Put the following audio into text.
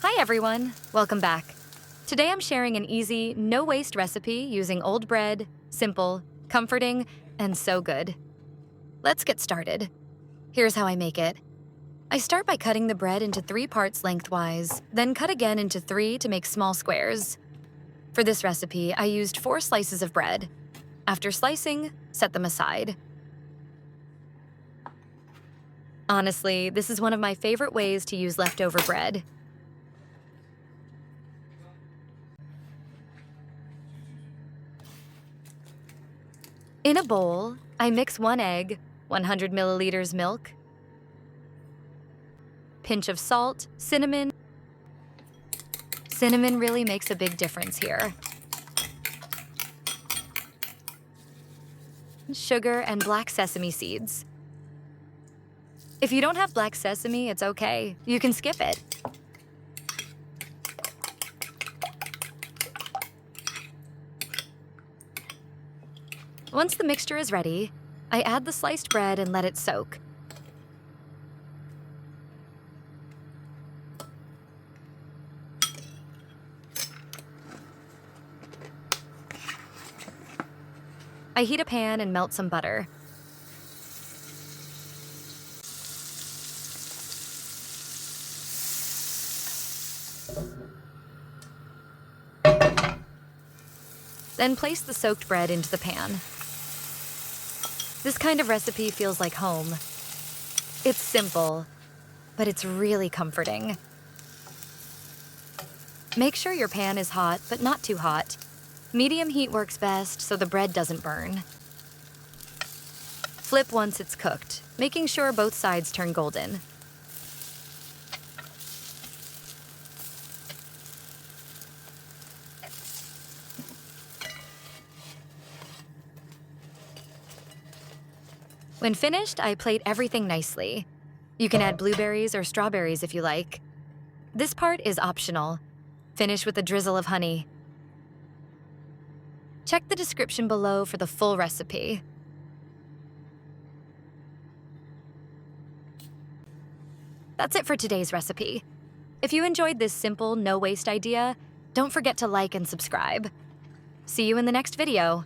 Hi everyone, welcome back. Today I'm sharing an easy, no-waste recipe using old bread, simple, comforting, and so good. Let's get started. Here's how I make it. I start by cutting the bread into 3 parts lengthwise, then cut again into 3 to make small squares. For this recipe, I used 4 slices of bread. After slicing, set them aside. Honestly, this is one of my favorite ways to use leftover bread. In a bowl, I mix 1 egg, 100 milliliters milk, pinch of salt, cinnamon. Cinnamon really makes a big difference here. Sugar and black sesame seeds. If you don't have black sesame, it's okay. You can skip it. Once the mixture is ready, I add the sliced bread and let it soak. I heat a pan and melt some butter. Then place the soaked bread into the pan. This kind of recipe feels like home. It's simple, but it's really comforting. Make sure your pan is hot, but not too hot. Medium heat works best so the bread doesn't burn. Flip once it's cooked, making sure both sides turn golden. When finished, I plate everything nicely. You can add blueberries or strawberries if you like. This part is optional. Finish with a drizzle of honey. Check the description below for the full recipe. That's it for today's recipe. If you enjoyed this simple, no-waste idea, don't forget to like and subscribe. See you in the next video.